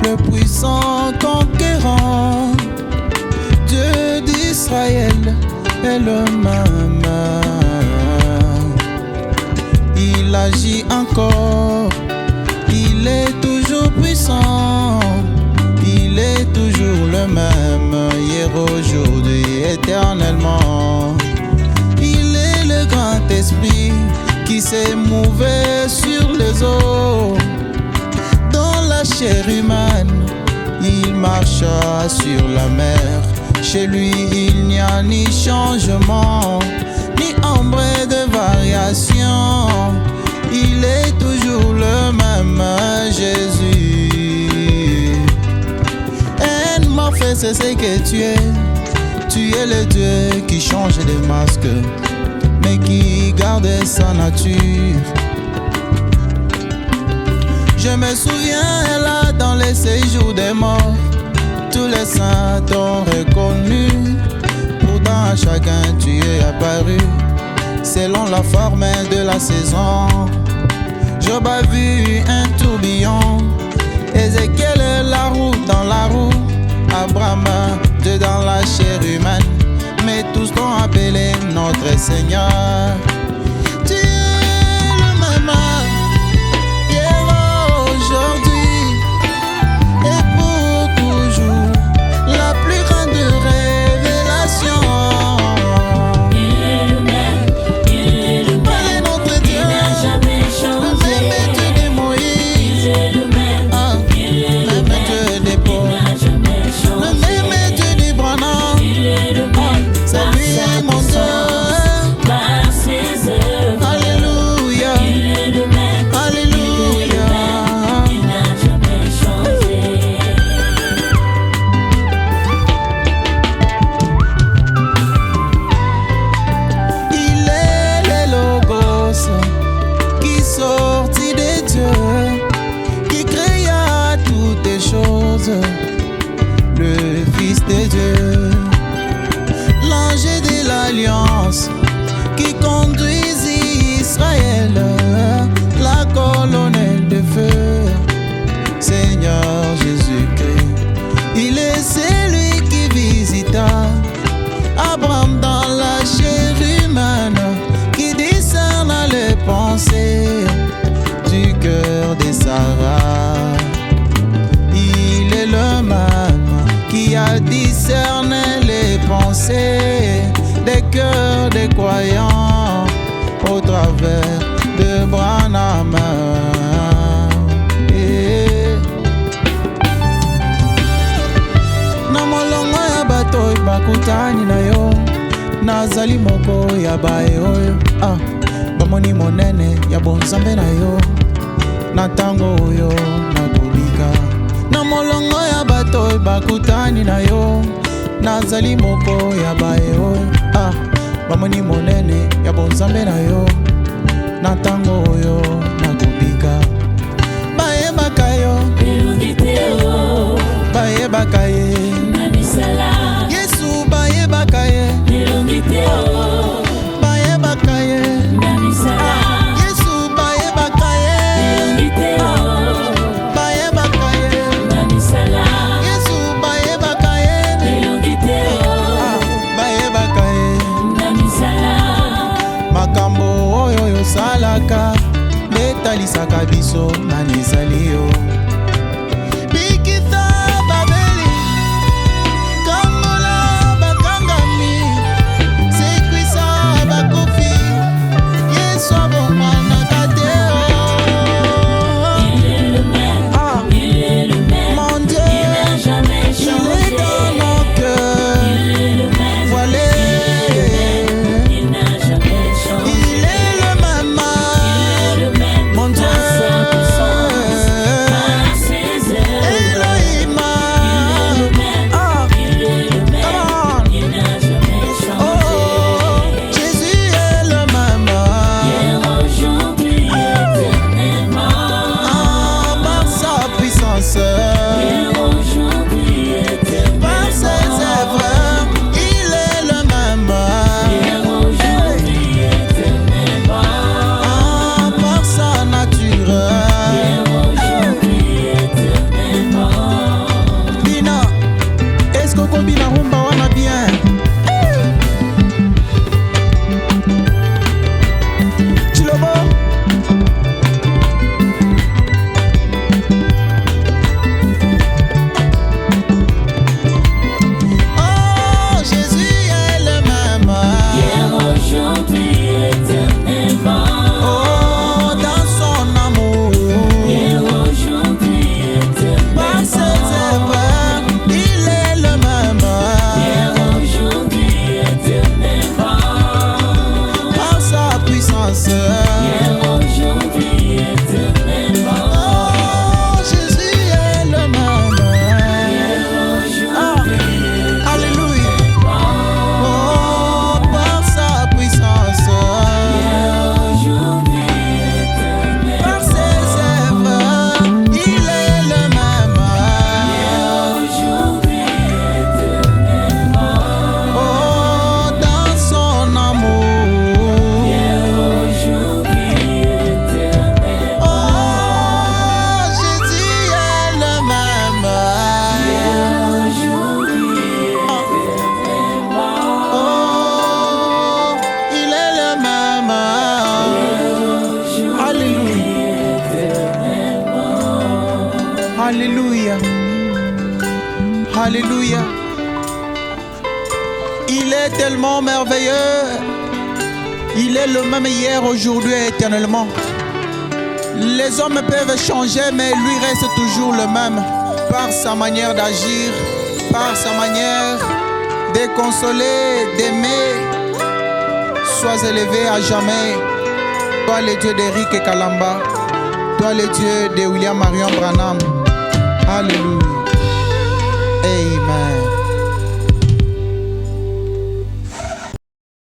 Le puissant conquérant, Dieu d'Israël est le même. Il agit encore, il est toujours puissant, il est toujours le même, hier, aujourd'hui, éternellement. Il est le grand esprit qui s'est mouvé sur les eaux. La chair humaine, il marcha sur la mer. Chez lui il n'y a ni changement, ni ombre de variation. Il est toujours le même, Jésus. Morphée, c'est ce que tu es. Tu es le Dieu qui change des masques, mais qui garde sa nature. Je me souviens là dans les séjours des morts, tous les saints t'ont reconnu. Pourtant à chacun tu es apparu, selon la forme de la saison. Job a vu un tourbillon, Ézéchiel la roue dans la roue, Abraham Dieu dans la chair humaine, mais tous t'ont appelé notre Seigneur. Tu es le même aujourd'hui et pour toujours, la plus grande révélation. Il est le même, il est le même. Il est notre Dieu, il n'a jamais changé. le même Dieu de Moïse, Il est le même, il est le même même. Dieu de Il Paul, n'a jamais le changé. même Dieu de Branham. Il est le même, C'est lui mon Dieu. par ses œuvres. Alléluia, Il est le même, alléluia. il n'a jamais changé. Il est le Logos qui sortit de Dieu, qui créa toutes les choses, le Fils de Dieu, l'ange de l'Alliance qui conduisit Israël, la colonne de feu, Seigneur Jésus-Christ. Il est celui qui visita Abraham dans la chair humaine, qui discerne les pensées du cœur de Sarah. Il est le même qui a discerné les pensées des cœurs des croyants au travers de Branham. Na molongo ya bato bakutani na yo, nazali moko ya bae oyo bamoni monene ya bonzambe na yo, na ntango oyo nakobika. Na molongo ya bato bakutani na yo, nazali moko ya bae oyo bamoni monene ya bonzambe na yo, na ntango oyo nakobika. Bayebaka yo, bayebaka ye, Yesu bayebaka ye, bayebaka ye, Yesu bayebaka ye, bayebaka ye, Yesu bayebaka ye, bayebaka ye. Makambo oyo yosalaka etalisaka biso nani ezali yo. Bikisa babeli, kangola bakangami, sekwisa bakofi, Yesu abongwanaka te. Il est le même, il est le même. Mon Dieu, Il n'a jamais il changé. est dans nos cœurs. Il est le même, Voilà, il n'a jamais changé. il est le même. Il est le même, Mon Dieu, par sa puissance, par Alléluia. Alléluia. Il est tellement merveilleux. Il est le même hier, aujourd'hui et éternellement. Les hommes peuvent changer, mais lui reste toujours le même. Par sa manière d'agir, par sa manière de consoler, d'aimer. Sois élevé à jamais. Toi le Dieu d'Eric Kalamba. Toi le Dieu de William Marion Branham. Alléluia. Amen.